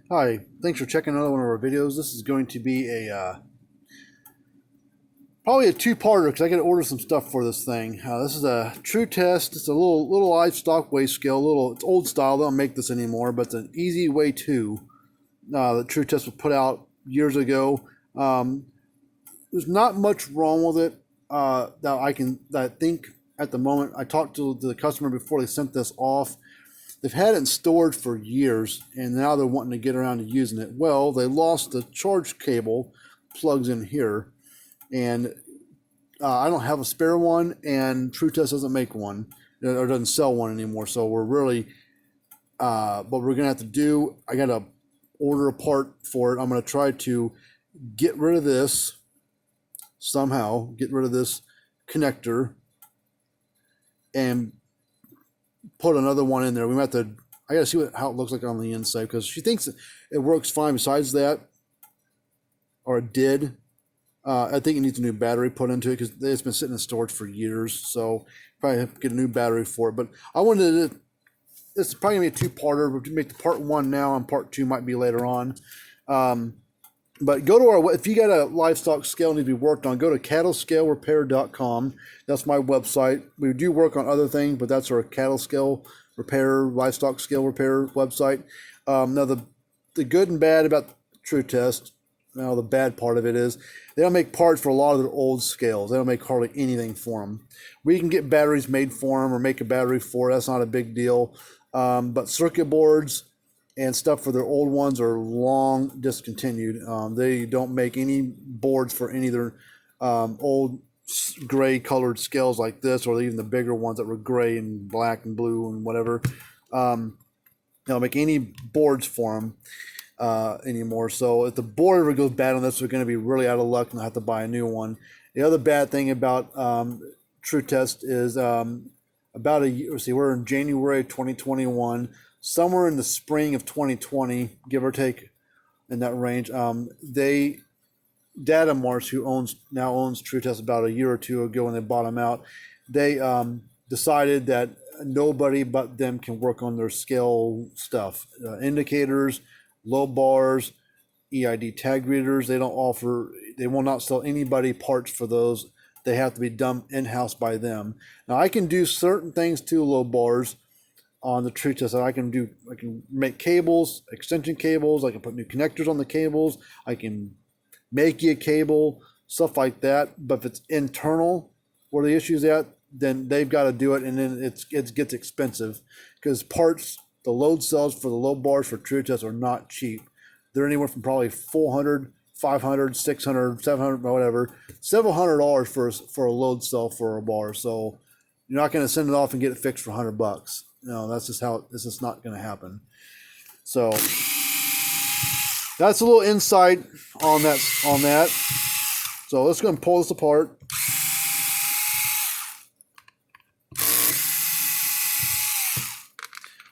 Hi, thanks for checking another one of our videos. This is going to be a probably a two-parter because I got to order some stuff for this thing. This is a Tru-Test. It's a little livestock weigh scale. It's old style. They don't make this anymore, but it's an EZi Weigh2 that Tru-Test was put out years ago. There's not much wrong with it that I think at the moment. I talked to the customer before they sent this off. They've had it in storage for years, and now they're wanting to get around to using it. Well, they lost the charge cable, plugs in here, and I don't have a spare one, and Tru-Test doesn't make one, or doesn't sell one anymore. So we're really, what we're gonna have to do, I gotta order a part for it. I'm gonna try to get rid of this somehow, get rid of this connector, and put another one in there. We might have to. I gotta see how it looks like on the inside because she thinks it works fine. Besides that, or it did. I think it needs a new battery put into it because it's been sitting in storage for years. So probably have to get a new battery for it. But I wanted to. It's probably gonna be a two-parter. We'll make the part one now, and part two might be later on. But go to our, if you got a livestock scale needs to be worked on, go to cattlescalerepair.com. That's my website. We do work on other things, but that's our cattle scale repair, livestock scale repair website. Now the good and bad about Tru-Test, now the bad part of it is they don't make parts for a lot of their old scales. They don't make hardly anything for them. We can get batteries made for them or make a battery for it. That's not a big deal. But circuit boards and stuff for their old ones are long discontinued. They don't make any boards for any of their old gray colored scales like this, or even the bigger ones that were gray and black and blue and whatever. They don't make any boards for them anymore. So if the board ever goes bad on this, we're going to be really out of luck and have to buy a new one. The other bad thing about Tru-Test is about a year. See, we're in January 2021. Somewhere in the spring of 2020, give or take, in that range, Data Mars, who now owns Tru-Test, about a year or two ago when they bought them out, they decided that nobody but them can work on their scale stuff, indicators, low bars, EID tag readers. They will not sell anybody parts for those. They have to be done in-house by them. Now I can do certain things to low bars on the Tru-Test. I can make cables, extension cables. I can put new connectors on the cables. I can make you a cable, stuff like that. But if it's internal, where the issue's at, then they've got to do it, and then it gets expensive because parts, the load cells for the low bars for Tru-Test are not cheap. They're anywhere from probably $400, $500, $600, $700, whatever, several $100 for a load cell for a bar. So you're not going to send it off and get it fixed for $100. No, that's just how this is not going to happen. So that's a little insight on that. So let's go and pull this apart.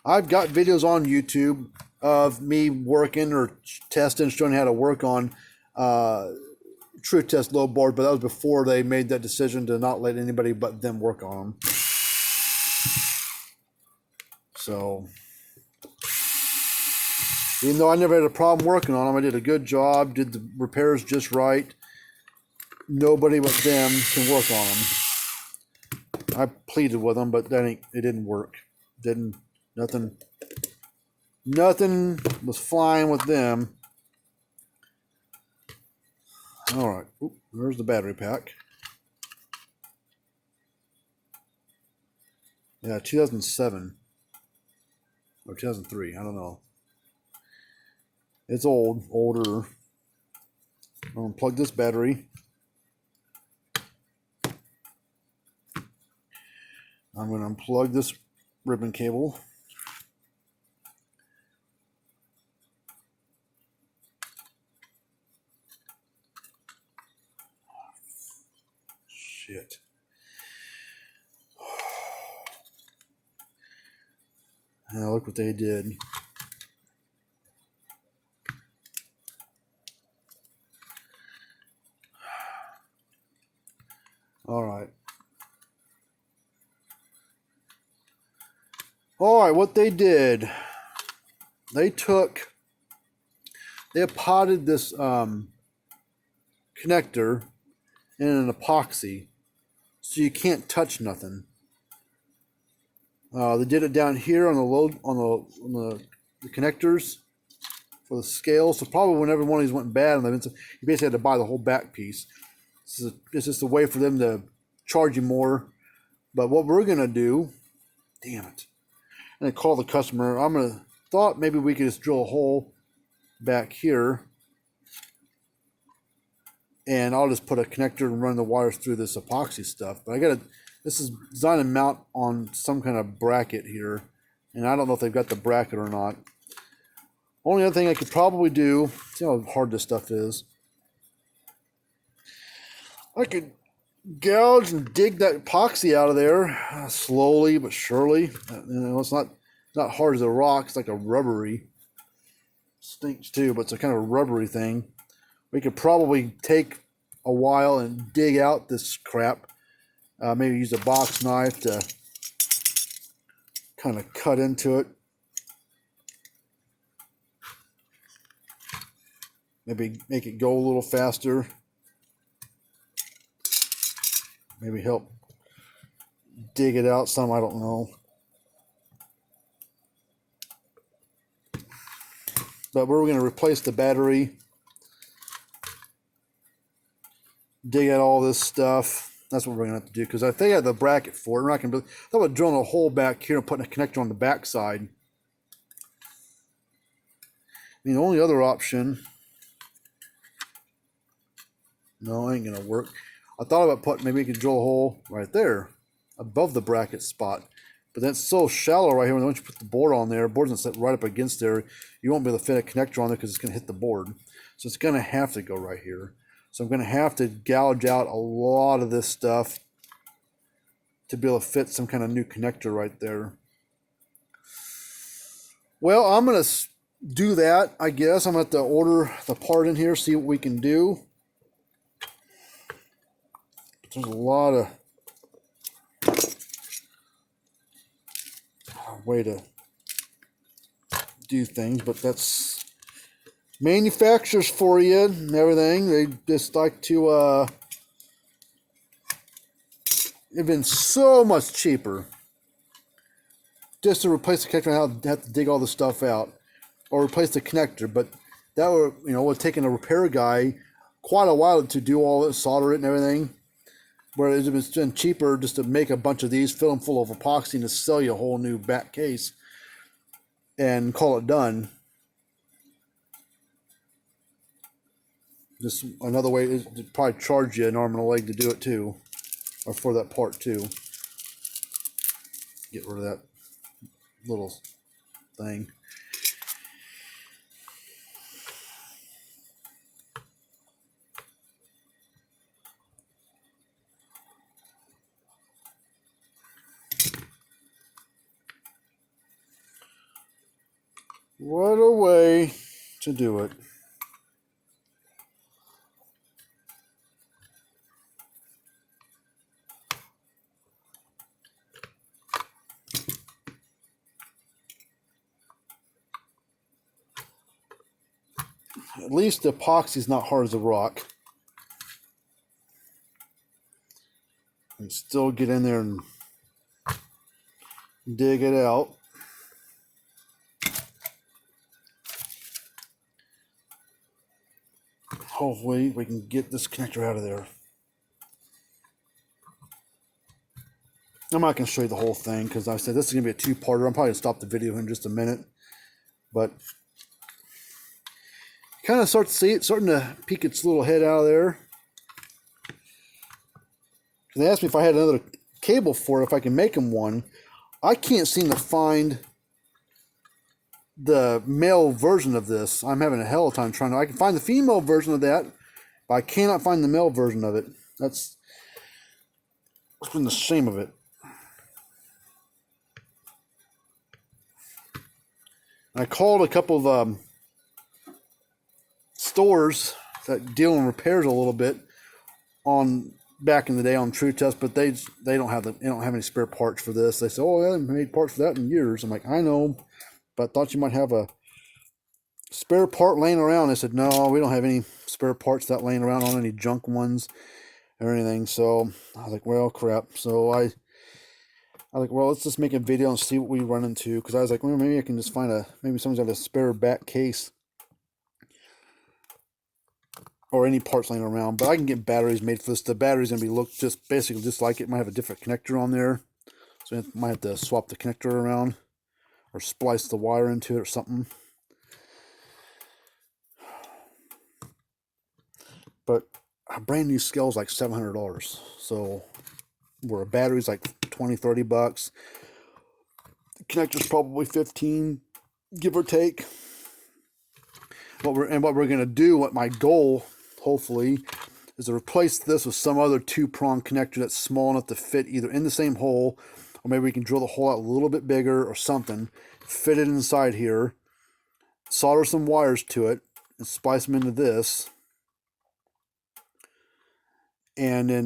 I've got videos on YouTube of me working or testing, showing how to work on Tru-Test low board, but that was before they made that decision to not let anybody but them work on them. So, even though I never had a problem working on them, I did a good job, did the repairs just right. Nobody but them can work on them. I pleaded with them, but it didn't work. Nothing was flying with them. All right, there's the battery pack. Yeah, 2007. Or 2003, I don't know. It's older. I'm gonna plug this battery. I'm gonna unplug this ribbon cable. Shit. Now look what they did. All right. All right, what they did, they took they have potted this connector in an epoxy, so you can't touch nothing. They did it down here on the load on the connectors for the scale. So probably whenever one of these went bad, you basically had to buy the whole back piece. It's just a way for them to charge you more. But what we're gonna do, damn it, and I call the customer. Thought maybe we could just drill a hole back here, and I'll just put a connector and run the wires through this epoxy stuff. But this is designed to mount on some kind of bracket here, and I don't know if they've got the bracket or not. Only other thing I could probably do, see how hard this stuff is. I could gouge and dig that epoxy out of there slowly but surely. It's not hard as a rock. It's like a rubbery. Stinks too, but it's a kind of a rubbery thing. We could probably take a while and dig out this crap. Maybe use a box knife to kind of cut into it. Maybe make it go a little faster. Maybe help dig it out some, I don't know. But we're going to replace the battery. Dig out all this stuff. That's what we're going to have to do, because I think I have the bracket for it. We're not going to be, I thought about drilling a hole back here and putting a connector on the back side. I mean, the only other option, no, ain't going to work. I thought about maybe we could drill a hole right there above the bracket spot. But that's so shallow right here. Once you put the board on there, the board's going to sit right up against there. You won't be able to fit a connector on there because it's going to hit the board. So it's going to have to go right here. So I'm going to have to gouge out a lot of this stuff to be able to fit some kind of new connector right there. Well, I'm going to do that, I guess. I'm going to have to order the part in here, see what we can do. There's a lot of way to do things, but that's manufacturers for you and everything. They just like to it'd been so much cheaper just to replace the connector and have to dig all the stuff out, or replace the connector. But that would taken a repair guy quite a while to do all this, solder it and everything. Whereas it's been cheaper just to make a bunch of these, fill them full of epoxy, and to sell you a whole new back case and call it done. Just another way is to probably charge you an arm and a leg to do it too, or for that part too. Get rid of that little thing. What a way to do it. At least the epoxy is not hard as a rock. And still get in there and dig it out. Hopefully we can get this connector out of there. I'm not going to show you the whole thing because I said this is going to be a two-parter. I'm probably going to stop the video in just a minute. But kind of start to see it starting to peek its little head out of there. They asked me if I had another cable for it, if I can make them one. I can't seem to find the male version of this. I'm having a hell of a time trying to. I can find the female version of that, but I cannot find the male version of it. That's been the shame of it. I called a couple of stores that deal in repairs a little bit on back in the day on Tru-Test, but they don't have any spare parts for this. They said, "Oh, I haven't made parts for that in years." I'm like, "I know, but I thought you might have a spare part laying around. I said, no, we don't have any spare parts that laying around on any junk ones or anything. So I was like, well, crap. So I was like, well, let's just make a video and see what we run into. Because I was like, well, maybe I can just find maybe someone's got a spare back case or any parts laying around. But I can get batteries made for this. The battery's going to be basically just like it. Might have a different connector on there. So I might have to swap the connector around or splice the wire into it or something. But a brand new scale is like $700. So where a battery's like $20-$30. The connector's probably $15, give or take. What we're gonna do, what my goal, hopefully, is to replace this with some other 2-prong connector that's small enough to fit either in the same hole, or maybe we can drill the hole out a little bit bigger or something, fit it inside here, solder some wires to it, and splice them into this, and then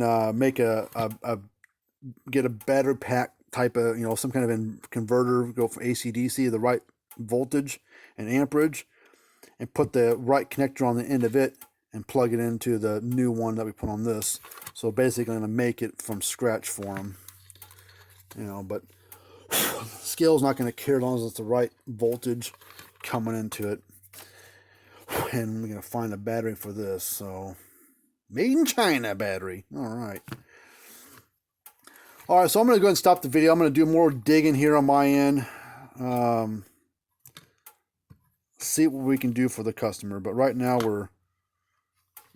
get a battery pack type of, some kind of converter, go for AC/DC, the right voltage and amperage, and put the right connector on the end of it and plug it into the new one that we put on this. So basically I'm going to make it from scratch for them. But scale's not going to care as long as it's the right voltage coming into it. And we're going to find a battery for this. So made in China battery. All right. All right, so I'm going to go ahead and stop the video. I'm going to do more digging here on my end. See what we can do for the customer. But right now we're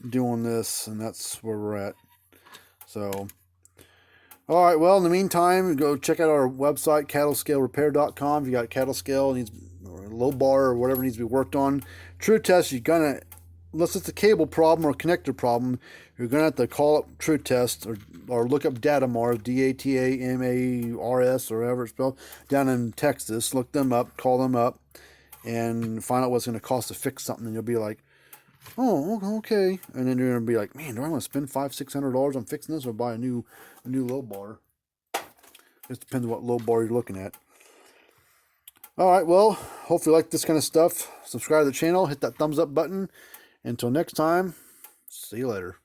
doing this, and that's where we're at. So, all right, well, in the meantime, go check out our website, cattlescalerepair.com. If you got cattle scale, or a low bar, or whatever needs to be worked on. Tru-Test, you're going to, unless it's a cable problem or a connector problem, you're going to have to call up Tru-Test or look up Datamars, Datamars, or however it's spelled, down in Texas. Look them up, call them up, and find out what's going to cost to fix something. And you'll be like, oh, okay. And then you're going to be like, man, do I want to spend $500-$600 on fixing this or buy a new low bar? Just depends on what low bar you're looking at. All right, well, hopefully you like this kind of stuff. Subscribe to the channel, hit that thumbs up button. Until next time, see you later.